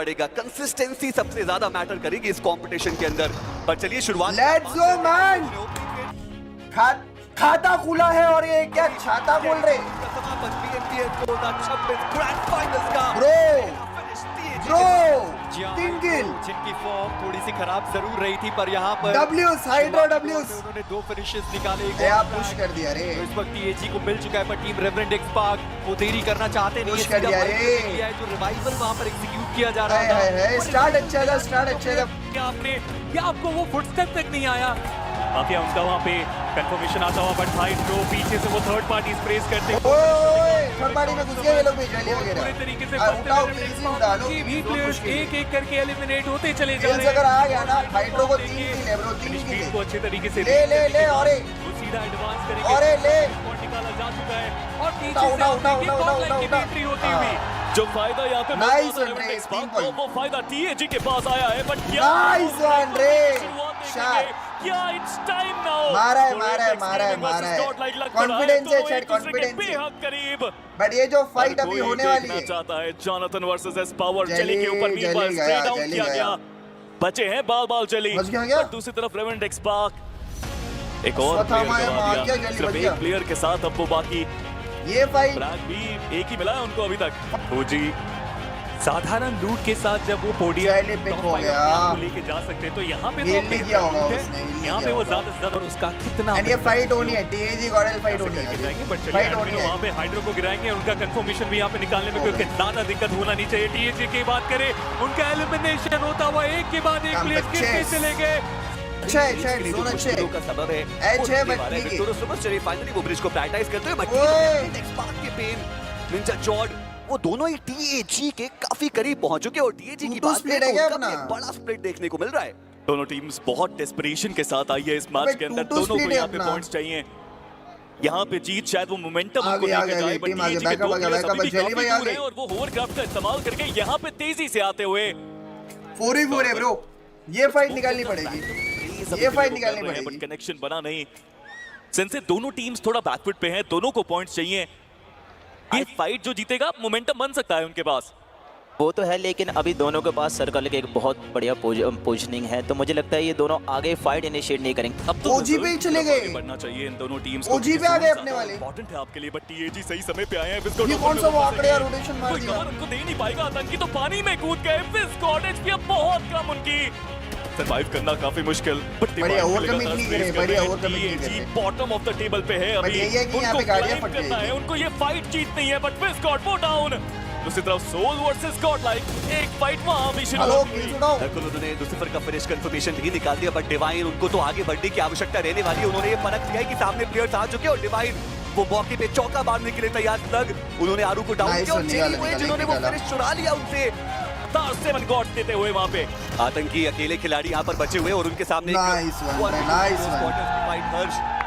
पड़ेगा। कंसिस्टेंसी सबसे ज्यादा मैटर करेगी इस कंपटीशन के अंदर। पर चलिए शुरुआत, लेट्स गो मैन। खाता खुला है और ये क्या छाता बोल रहे ब्रो टिंगल, जिनकी फॉर्म थोड़ी सी खराब जरूर रही थी, पर यहाँ पर डब्ल्यूस हाइड्रो डब्ल्यूस उन्होंने 2 फिनिशेस निकाले। आप पुश कर दिया रे। तो इस वक्त टीएजी को मिल चुका है, पर टीम रेवरेंड एक्सपार्क वो देरी करना चाहते नहीं पुश कर दिया रे। जो रिवाइवल वहां पर एग्जीक्यूट किया जा रहा है। स्टार्ट अच्छा था, स्टार्ट अच्छा था। आपने या आपको वो फुटस्टेप तक नहीं आया। बाकी उनका वहां पे कंफर्मेशन आता हुआ, बट हाइड्रो पीछे से वो थर्ड पार्टी स्प्रेस करते हैं। ओए थर्ड पार्टी में घुस गए ये लोग भी जली वगैरह। पूरे तरीके से उठाओ इजी उठा लो। भी प्लेयर्स एक-एक करके एलिमिनेट होते चले जा रहे हैं। अगर आ गया ना हाइड्रो को 3 किल है ब्रो, 3 किल को अच्छे तरीके से ले और वो सीधा एडवांस करेंगे। और ले निकाला जा चुका है और पीछे उठा से एंट्री होती हुई जो फायदा यहाँ पे नाइस मिलता वन रे, है, 3 पॉइंट। वो फायदा टीएजी के पास आया है, बट क्या नाइस वन रे, शॉट क्या इट्स टाइम नाउ। मारा है कॉन्फिडेंस है चैट, कॉन्फिडेंस बेहद करीब। बट ये जो फाइट अभी होने वाली है चाहता है जॉनथन वर्सेस एस पावर। जली जली के ऊपर भी जली स्प्रे गया, डाउन जली किया गया। गया। बचे हैं बाल जली। बच गया क्या? और दूसरी तरफ रेवेंड एक्सपार्क एक और स्वतः माया प्लेयर मार गवा गया, दिया। जली सिर्फ बच गया। एक प्लेयर के साथ अब वो बाकी ये फाइट फ्रैग भी एक ही मिला है उनको अभी तक। जी साधारण लूट के साथ जब वो पोडियम चैले पिक हो गया, लेके जा सकते हैं, तो यहाँ पे हिल नहीं किया होगा उसने, हिल नहीं यहाँ पे किया वो होगा। ज्यादा से ज्यादा और उसका कितना एंड ये फाइट होनी है, टीएजी गॉडल फाइट होनी है, गिराएंगे, बट चलिए फाइट होनी एडमिन है। वहाँ पे हाइड्रो को गिराएंगे। उनका कंफर्मेशन भी यहाँ पे निकालने में कोई ज्यादा दिक्कत होना नहीं चाहिए। टीएजी की बात करें, उनका एलिमिनेशन होता हुआ एक के बाद एक प्लेयर गिरते चले गए। अच्छा है चैट, जोन अच्छे है। का सबब है एच है बट ठीक है। विक्टोरियस सुपर चलिए फाइनली वो ब्रिज को प्रायोरिटाइज करते हुए ओए। एक्सपार्क के पेन निंजा जॉर्ड वो दोनों ही टीएजी के काफी करीब पहुंच चुके हैं। और टीएजी की बात स्प्लिट है क्या अपना? बड़ा स्प्लिट देखने को मिल रहा है। दोनों टीम्स बहुत डेस्परेशन के साथ आई है इस मैच अबे के अंदर। 2-2 दोनों को स्प्लिट है यहाँ पे अपना। पॉइंट्स चाहिए। यहाँ पे जीत शायद वो मोमेंटम आगे, उनको लेके आगे, जाए, आगे, बट टीम आगे, टीएजी के बैकअप दो आ गया, प्लेयर्स बैकअप, अभी भी जली भाई काफी दूर आगे। हैं और वो होवरक्राफ्ट का इस्तेमाल करके यहाँ पे तेजी से आते हुए 4v4 है ब्रो, ये फाइट निकालनी पड़ेगी, ये फाइट निकालनी बट पड़ेगी। कनेक्शन बना नहीं। सिंस दोनों टीम्स थोड़ा बैकफुट पे हैं, दोनों को पॉइंट्स चाहिए। ये फाइट जो जीतेगा मोमेंटम बन सकता है उनके पास। वो तो है, लेकिन अभी दोनों के पास सर्कल के एक बहुत बढ़िया पोजीशनिंग है, तो मुझे लगता है ये दोनों आगे फाइट इनिशिएट नहीं करेंगे। अब तो ओजी पे ही चले गए, बढ़ना चाहिए इन दोनों टीम्स ओजी पे आ गए अपने वाले। इंपॉर्टेंट है आपके लिए, बट टीएजी सही समय पे आए हैं। ये कौन सा वो आंकड़े यार, रोटेशन मार कोई दिया। कवर उनको दे नहीं पाएगा। आतंकी तो पानी में कूद गए। विस्कॉट एचपी अब बहुत कम उनकी, सरवाइव करना काफी मुश्किल। बढ़िया ओवरकमिंग नहीं करे, बढ़िया ओवरकमिंग नहीं करे। बॉटम ऑफ द टेबल पे है अभी। यही है कि यहाँ पे गाड़ियां फट करना है, जाएगी। उनको ये फाइट जीतनी है, बट विस्कॉट वो डाउन। दूसरी तरफ सोल वर्सेस गॉड लाइक एक फाइट वहां भी शुरू हेलो हो किल गई। सुनाओ। बिल्कुल उन्होंने लूसीफर का फिनिश कंफर्मेशन भी निकाल दिया, बट डिवाइन उनको तो आगे बढ़ने की आवश्यकता रहने वाली है। उन्होंने ये परख लिया है कि सामने प्लेयर्स आ चुके हैं और डिवाइन वो मौके पे चौका मारने के लिए तैयार। लग उन्होंने आरू को डाउन Nice किया और one, जेरी निकाला, हुए जिन्होंने वो निकाला। फिनिश चुरा लिया उनसे। 7 गॉड देते हुए वहां पे आतंकी अकेले खिलाड़ी यहाँ पर बचे हुए और उनके सामने Nice one, nice one।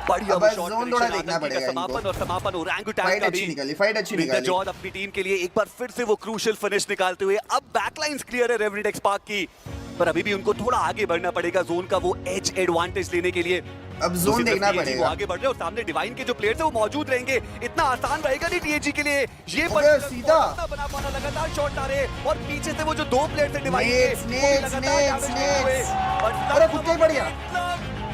बढ़िया अब वो शॉट zone थोड़ा देखना पड़ेगा समापन इनको। और समापन ओरंगुटैन फाइट का अच्छी भी। निकाली, फाइट अच्छी निकाली। जॉर्ज अपनी टीम के लिए एक बार फिर से वो क्रूशियल फिनिश निकालते हुए अब बैकलाइंस क्लियर है रेवरेंड एक्सपार्क की, पर अभी भी उनको थोड़ा आगे बढ़ना पड़ेगा जोन का वो एज एडवांटेज लेने के लिए। अब जोन देखना वो पड़ेगा। आगे बढ़ रहे हैं और सामने डिवाइन के जो प्लेयर्स हैं वो मौजूद रहेंगे। इतना आसान रहेगा नहीं टीएजी के लिए ये अबे सीधा। बना पाना, लगातार शॉट आ रहे और पीछे से वो जो 2 प्लेयर्स हैं डिवाइन के वो Snakes, लगातार damage देते हुए। snakes। और अरे कुत्ते बढ़िया।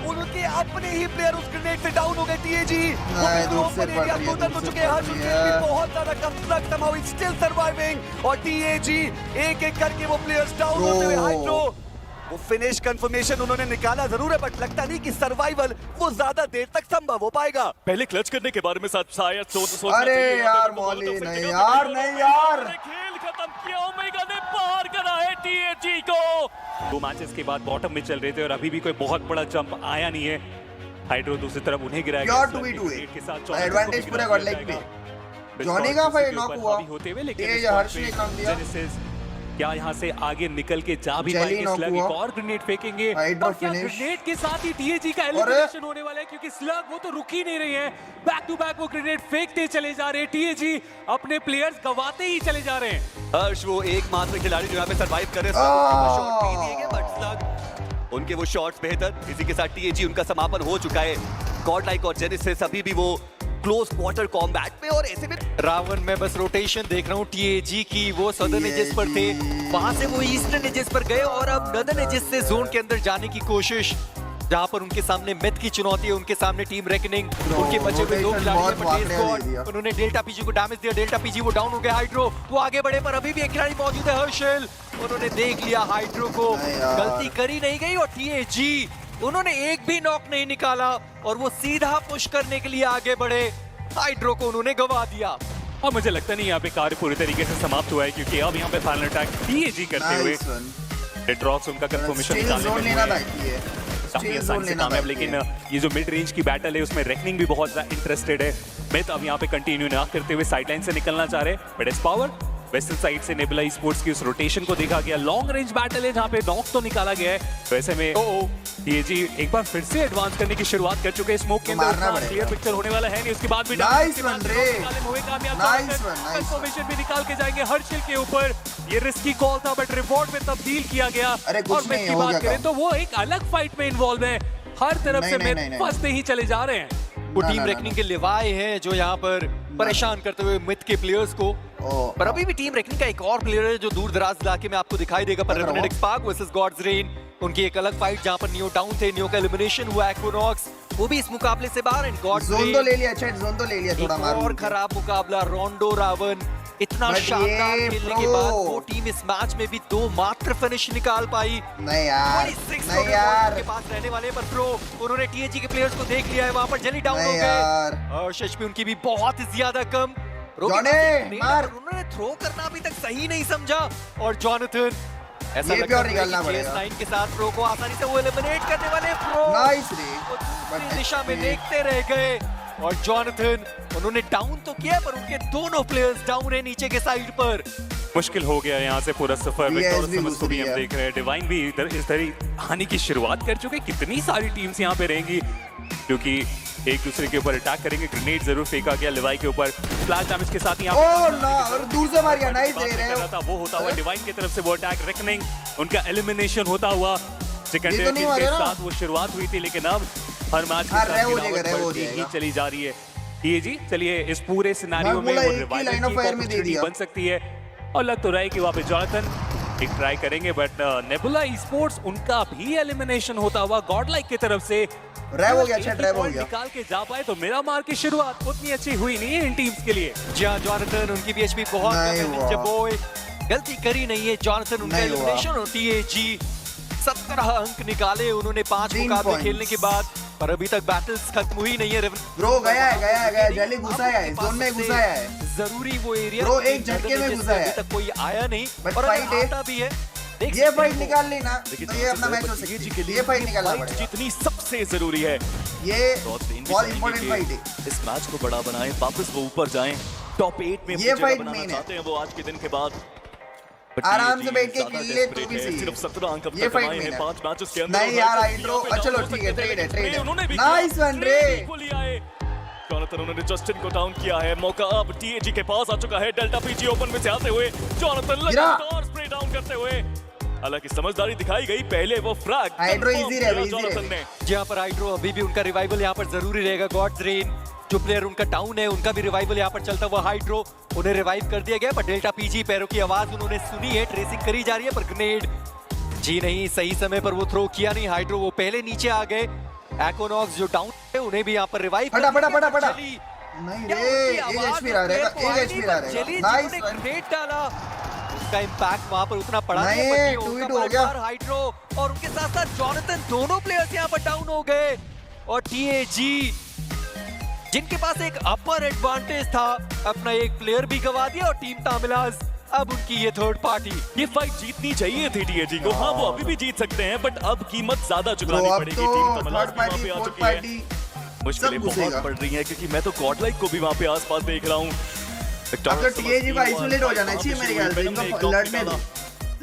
उनके अपने ही प्लेयर उस ग्रेनेड से डाउन हो गए। टीएजी दूर से पड़ रही है, दूर से पड़ रही है। बहुत ज्यादा कम somehow he's still surviving और टीएजी एक-एक करके वो प्लेयर्स डाउन होते हुए। हाइड्रो वो फिनिश कंफर्मेशन उन्होंने निकाला जरूर है, बट लगता नहीं कि सर्वाइवल वो ज्यादा देर तक संभव हो पाएगा। पहले क्लच करने के बारे में शायद सोच अरे यार मौली नहीं यार, नहीं यार। खेल खत्म किया। ओमेगा ने पार करा है टीएजी को। 2 मैचेस के बाद बॉटम में चल रहे थे और अभी भी कोई बहुत बड़ा जंप आया नहीं है। हाइड्रो दूसरी तरफ उन्हें गिराया प्योर 2v2 है, एडवांटेज पूरा गॉड लाइक पे। जॉनी का फाइट नॉक हुआ, होते हुए, लेकिन ये इस हर्ष बार ने पे काम दिया। जेनेसिस क्या यहाँ से आगे निकल के जा भी जेली पाएंगे? knock स्लग हुआ। एक और ग्रेनेड फेंकेंगे हाइड्रो और क्या finish। ग्रेनेड के साथ ही टीएजी का एलिमिनेशन होने वाला है, क्योंकि स्लग वो तो रुक ही नहीं रही है। बैक टू बैक वो ग्रेनेड फेंकते चले जा रहे हैं। टीएजी अपने प्लेयर्स गवाते ही चले जा रहे हैं। हर्ष वो एकमात्र खिलाड़ी जो यहाँ पे सरवाइव कर रहे हैं। शॉट नहीं दिए गए बट स्लग उनके वो शॉट्स बेहतर। इसी के साथ टीएजी उनका समापन हो चुका है। गॉड लाइक और जेनेसिस अभी भी वो क्लोज क्वार्टर कॉम्बैट पे, और ऐसे में रावण में बस रोटेशन देख रहा हूँ टीएजी की। वो सदर्न एजेस पर थे, वहां से वो ईस्टर्न एजेस पर गए और अब नदर्न एजेस से जोन के अंदर जाने की कोशिश, जहां पर उनके सामने मिथ की चुनौती है, उनके सामने टीम रेकनिंग, उनके बचे हुए दो खिलाड़ी हैं, पटेल स्क्वाड। उन्होंने डेल्टा पीजी को डैमेज दिया, डेल्टा पीजी वो डाउन हो गया। हाइड्रो वो आगे बढ़े पर अभी भी एक खिलाड़ी मौजूद है, हर्षल। उन्होंने देख लिया हाइड्रो को, गलती करी नहीं गई, और टीएजी उन्होंने एक भी नॉक नहीं निकाला और वो सीधा पुश करने के लिए आगे बढ़े। हाइड्रो को उन्होंने गवा दिया। और मुझे लगता नहीं यहाँ पे कार्य पूरी तरीके से समाप्त हुआ है, क्योंकि अब यहाँ पे फाइनल अटैक टीएजी करते हुए डेड्रॉक्स उनका कंफर्मेशन निकालने में काफी आसानी से कामयाब। लेकिन ये जो मिड रेंज की बैटल है उसमें रेकनिंग भी बहुत ज्यादा इंटरेस्टेड है। मिथ अब यहाँ पे कंटिन्यू ना करते हुए साइडलाइन से निकलना चाह रहे हैं, बट इस पावर वेस्टर्न साइड से नेबुला स्पोर्ट्स की उस रोटेशन को देखा गया। लॉन्ग रेंज बैटल है जहाँ पे नॉक तो निकाला गया है, वैसे में टीएजी एक बार फिर से एडवांस करने की शुरुआत कर चुके हैं। स्मोक के अंदर क्लियर पिक्चर होने वाला है नहीं, उसके बाद भी कंफर्मेशन भी निकाल के जाएंगे हर्षिल के ऊपर। ये रिस्की कॉल था बट रिवॉर्ड में तब्दील किया गया। और मिथ की बात करें तो वो एक अलग फाइट में इन्वॉल्व है, हर तरफ से मिथ फंसते ही चले जा रहे हैं। वो टीम रेकनिंग के लिवाए हैं जो यहाँ पर परेशान करते हुए मिथ के प्लेयर्स को। पर अभी भी टीम रेकनिंग का एक और प्लेयर है जो दूर दराज इलाके में आपको दिखाई देगा, पर Revenant Spark versus Gods Reign. उनकी एक अलग फाइट जहाँ पर नियो डाउन थे, नियो का एलिमिनेशन हुआ, एक्विनॉक्स वो भी इस मुकाबले से बाहर। एंड गॉड्स रेन जोन तो ले लिया, चैट जोन तो ले लिया, थोड़ा मार और खराब मुकाबला। रोंडो रावण इतना शानदार खेलने के बाद वो टीम इस मैच में भी 2 मात्र फिनिश निकाल पाई। नहीं यार, नहीं यार, के पास रहने वाले पर प्रो उन्होंने टीएजी के प्लेयर्स को देख लिया है, वहां पर जली डाउन हो गए और एचपी उनकी भी बहुत ज्यादा कम। उन्होंने थ्रो करना अभी तक सही नहीं समझा और जॉनथन ऐसा लगता है के साथ प्रो को आसानी से वो एलिमिनेट करने वाले। प्रो नाइस रे, दिशा में देखते रह गए और जॉनथन उन्होंने डाउन तो किया पर उनके दोनों प्लेयर्स डाउन है नीचे के साइड पर। मुश्किल हो गया यहाँ से पूरा सफर। विक्टोरियस को भी हम देख रहे हैं, डिवाइन भी इस तरह हानि की शुरुआत कर चुके। कितनी सारी टीम्स यहाँ पे रहेंगी क्योंकि एक दूसरे के ऊपर अटैक करेंगे। ग्रेनेड जरूर फेंका गया लिवाई के ऊपर, फ्लैश डैमेज के साथ और दूर से मार गया। नाइस दे रहे हो था वो होता हुआ डिवाइन की तरफ से वो अटैक, रेकनिंग उनका एलिमिनेशन होता हुआ। सेकंड के साथ वो शुरुआत हुई थी, लेकिन अब हर मैच ही चली जा रही है। टीएजी चलिए इस पूरे सिनेरियो में बन सकती है और लग तो रहा है कि वहाँ पे जॉनथन एक ट्राई करेंगे, बट नेबुला स्पोर्ट्स उनका भी एलिमिनेशन होता हुआ गॉडलाइक की तरफ से ड्राइव हो गया। अच्छा ड्राइव हो गया, निकाल के जा पाए तो मेरा मार की शुरुआत उतनी अच्छी हुई नहीं है इन टीम्स के लिए। जहाँ जॉनथन उनकी भी एचपी बहुत कम है, बॉय गलती करी नहीं है। जॉनथन उनका एलिमिनेशन और टीएजी 17 अंक निकाले उन्होंने 5 मुकाबले खेलने के बाद, पर अभी तक बैटल्स खत्म हुई नहीं है। ब्रो गया जल्दी घुसा है, जोन में घुसा है, जरूरी वो एरिया ब्रो एक झटके में घुसा है, अभी तक कोई आया नहीं और फाइट भी है। ये फाइट निकाल लेना तो ये अपना मैच हो सकता है। ये फाइट निकालना पड़ेगा, जितनी सबसे जरूरी है। ये बहुत इंपॉर्टेंट फाइट है। इस मैच को बड़ा बनाएं, वापस वो ऊपर जाएं, टॉप 8 में ये फाइट बनाना मेन चाहते हैं वो आज के दिन के बाद। आराम से बैठ के खेल ले तो भी सही। सिर्फ 17 अंक अब ये तक फाइट कमाए में हैं 5 मैचेस के अंदर। नहीं यार हाइड्रो, चलो ठीक है, ट्रेड है। नाइस वन रे, जॉनथन उन्होंने जस्टिन को डाउन किया है। मौका अब टीएजी के पास आ चुका है। डेल्टा पीजी ओपन में से आते हुए जॉनथन लगातार स्प्रे डाउन करते हुए, हालांकि समझदारी दिखाई गई। पहले वो फ्रैग हाइड्रो इजी रहे जॉनथन ने, जहां पर हाइड्रो अभी भी उनका रिवाइवल यहाँ पर जरूरी रहेगा। गॉड्स रेन जो प्लेयर उनका डाउन है उनका भी रिवाइवल यहाँ पर चलता हुआ। हाइड्रो उन्हें रिवाइव कर दिया गया, पर डेल्टा पीजी पैरों की आवाज उन्होंने सुनी है, ट्रेसिंग करी जा रही है, पर ग्रेनेड जी नहीं, सही समय पर वो थ्रो किया नहीं। हाइड्रो वो पहले नीचे आ गए। एक्विनॉक्स जो डाउन है उन्हें भी यहाँ पर रिवाइव फटा नहीं रे, एक एचपी रह रहेगा, एक एचपी रह रहेगा। नाइस ग्रेनेड डाला, उसका इंपैक्ट वहां पर उतना पड़ा नहीं, 2v2 हो गया। हाइड्रो और उनके साथ साथ जॉनथन दोनों प्लेयर्स यहाँ पर डाउन हो गए। और टीएजी जिनके पास एक अपर एडवांटेज था, अपना एक प्लेयर भी गवा दिया और टीम तामिलाज अब उनकी ये थर्ड पार्टी। ये फाइट जीतनी चाहिए थी टीएजी को। हाँ वो अभी भी जीत सकते हैं, बट अब कीमत ज्यादा चुकानी पड़ेगी। टीम तामिलाज भी वहाँ पे आ चुकी है, मुश्किलें बहुत बढ़ रही हैं क्योंकि मैं तो गॉडलाइक को भी वहाँ पे आसपास देख रहा हूँ। अब तो टीएजी को आइसोलेट हो जाना चाहिए मेरे ख्याल से। इनको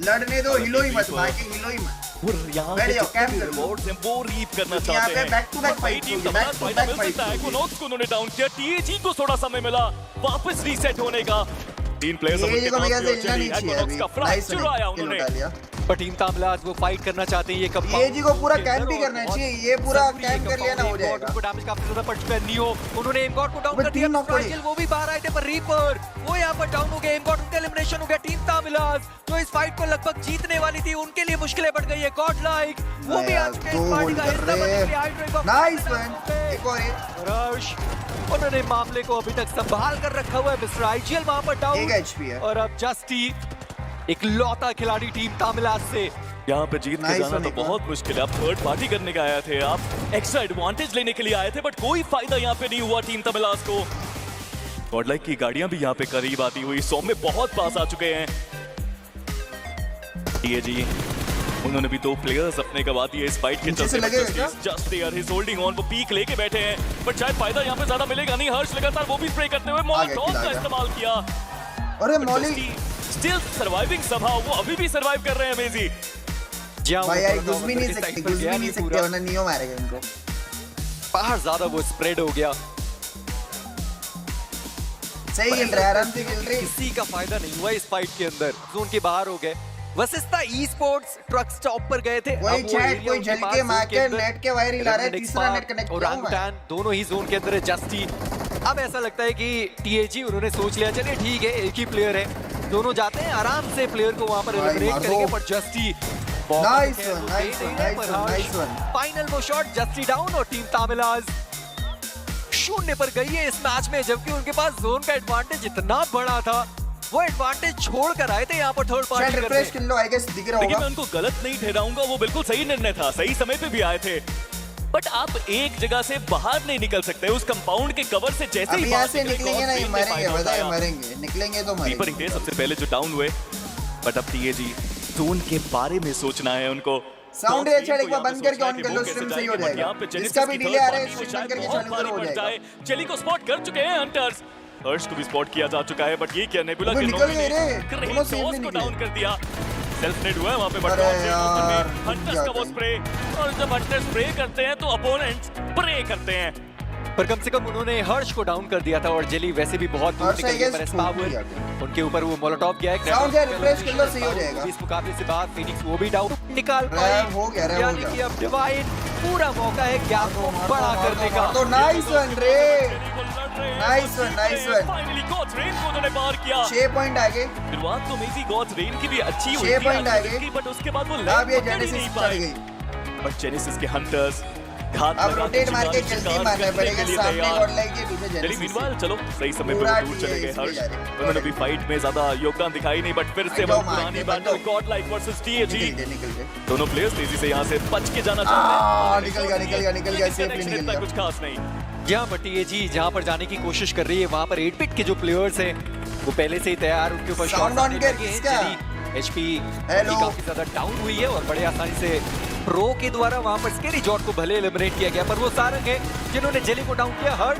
लड़ने दो, हिलो ही मत, बाकी हिलो ही मत। यहाँ पे रिवॉर्ड्स हैं वो रीप करना चाहते हैं। Back to back fight, back to back fight. Equinox को उन्होंने डाउन किया, टीएजी को थोड़ा समय मिला वापस रीसेट होने का। तीन प्लेयर्स TAG को मेरे ख्याल से हिलना नहीं चाहिए अभी। का नाइस फ्रैक्चर आया उन्होंने। उठा लिया। पर टीम तामिलाज वो फाइट करना चाहते हैं, ये TAG को पूरा कैंप ही करना चाहिए, ये पूरा कैंप कर लिया ना हो जाएगा। उनको डैमेज काफी ज्यादा पड़ चुका है। नियो उन्होंने एम गॉड को डाउन बट कर दिया, तीन knock पड़ी। फ्राइजल वो भी बाहर आए थे, पर रीपर वो यहाँ पर डाउन हो गए। एम गॉड उनका एलिमिनेशन हो गया। टीम तामिलाज जो इस फाइट को लगभग जीतने वाली थी, उनके लिए मुश्किलें बढ़ गई है। गॉड लाइक वो भी आज के इस पार्टी का हिस्सा बनने के लिए हाइड्रो को नाइस वन, एक और एक। रश उन्होंने मामले को अभी तक संभाल कर रखा हुआ है। मिस्टर आईजीएल वहां पर डाउन, 1 HP है। और अब जस्टी एक लौता खिलाड़ी टीम तामिलाज से। यहाँ पे जीत के Nice जाना one, तो एक बहुत मुश्किल है। आप थर्ड पार्टी करने का आए थे, आप एक्स्ट्रा एडवांटेज लेने के लिए आए थे, बट कोई फायदा यहाँ पे नहीं हुआ टीम तमिलास को। गॉडलाइक की गाड़ियां भी यहाँ पे करीब आती हुई 100 में बहुत पास आ चुके हैं। TAG उन्होंने भी 2 प्लेयर्स अपने गवा दिए इस फाइट के नीचे से लगेगा क्या? Just there he is holding on, वो पीक लेके बैठे हैं, बट शायद फायदा यहाँ पे ज्यादा मिलेगा नहीं। हर्ष लगातार वो भी स्प्रे करते हुए मॉलोटॉव किल आ का गया। इस्तेमाल किया। अरे मौली स्टिल सर्वाइविंग somehow, वो अभी भी सर्वाइव कर रहे हैं अमेजी। भाई यार घुस भी नहीं सकते, घुस भी नहीं सकते, वरना नियो मारेगा इनको। बाहर ज्यादा वो स्प्रेड हो गया, सही खेल रहा है, आराम से खेल रहे। किसी का फायदा नहीं हुआ इस फाइट के अंदर। जोन के बाहर हो गए। Vashishtha e sports truck stop पर गए थे। कोई अब वो चैट, एरिया कोई उनके झल पास के जोन मार के अंदर। नेट के वायर हिला रहा है, रेमनेड तीसरा नेट स्पार्क कनेक्ट और किया हूं मैं। रांगुटान दोनों ही जोन के अंदर है। जस्टी अब ऐसा लगता है कि TAG उन्होंने सोच लिया, चलिए ठीक है एक ही प्लेयर है, दोनों जाते हैं आराम से प्लेयर को वहां पर भाई, एलिमिनेट मार करेंगे। दो। पर जस्टी Nice one, nice one, nice one, nice one. Final वो शॉट जस्टी डाउन, और टीम तामिलाज 0 पर गई है इस मैच में, जबकि उनके पास जोन का एडवांटेज इतना बड़ा था। वो एडवांटेज छोड़ कर आए थे यहाँ पर थर्ड चैट पार्टी रिफ्रेश कर लो, आई गेस दिख रहा लेकिन मैं होगा। उनको गलत नहीं ठहराऊंगा, वो बिल्कुल सही निर्णय था, सही समय पे भी आए थे। बट आप एक जगह से बाहर नहीं निकल सकते, उस कंपाउंड के कवर से जैसे ही अभी यहाँ बाहर से निकलेंगे नहीं, और मरेंगे, फायदा बताए उठाया। मरेंगे, निकलेंगे तो रीपर ही थे मरेंगे। सबसे पहले जो डाउन हुए, बट अब TAG जोन के बारे में सोचना है उनको। साउंड ये अच्छा एक बार बंद करके ऑन कर लो, स्ट्रीम सही हो जाएगा। जिसका भी डिले आ रहा है स्ट्रीम बंद करके चालू हो जाएगा। चेली को स्पॉट कर चुके हैं हंटर्स। हर्ष को भी स्पॉट किया जा चुका है, बट ये क्या नेबुला वो के निकल नौकरी गए ने रे, ग्रेट दोनों सेफ टॉस में को निकले। डाउन कर दिया। सेल्फ नेड हुआ है वहां पे, बट अरे टॉस यार, में हंटर्स क्या का वो करें? स्प्रे, और जब हंटर्स स्प्रे करते हैं तो अपोनेंट्स प्रे करते हैं। पर कम से कम उन्होंने हर्ष को डाउन कर दिया था, और जेली वैसे भी बहुत दूर हर्ष, निकल I गए। guess, पर इस टूट पावर गया था। उनके ऊपर वो मोलोटॉव गया है। साउंड यार रिफ्रेश कर लो, सही हो जाएगा। इस मुकाबले से बाद फिनिक्स वो भी डाउन निकाल रैम पाई। हो गया, रैम हो यानी गया। कि अब डिवाइन पूरा मौका है गैप को बड़ा करने का। तो नाइस वन रे, nice one, nice one. Finally Gods Reign को उन्होंने पार किया। 6 पॉइंट आगे। शुरुआत तो मेजी गॉड्स रेन की भी अच्छी हुई 6 थी पॉइंट आगे आगे। की, बट उसके बाद वो अब लैंड ये पकड़ ही जेनेसिस नहीं चढ़ पाए। गई। बट जेनेसिस के हंटर्स घात अब लगा रोटेट मार के शिकार जल्दी मारना करने पड़ेगा, के लिए सामने तैयार। गॉडलाइक के पीछे चलिए जेनेसिस। मीनवाइल चलो सही समय पे पूरा वो दूर चले गए टीए हर्ष। इसमें जा रहे। उन्होंने भी फाइट में ज्यादा योगदान दिखाई नहीं, बट फिर से हटो वो मार पुरानी के, बैटल हटो। Godlike versus TAG। निकल गए। दोनों प्लेयर्स तेजी से यहाँ से बच के जाना चाहते हैं। निकल गया, निकल गया, निकल गया, लेकिन safely connection निकल इतना गया। कुछ खास नहीं। जहाँ पर TAG जहाँ पर जाने की कोशिश कर रही है, वहाँ पर 8-बिट के जो प्लेयर्स हैं वो पहले से ही तैयार, उनके ऊपर Sound शॉट्स on आने कर, लगे हैं। किसका? Jelly HP Hello। काफी ज्यादा डाउन हुई है, और बड़े आसानी से प्रो के द्वारा वहाँ पर स्केरी जॉट को भले एलिमिनेट किया गया, पर वो सारंग है जिन्होंने जेली को डाउन किया। हर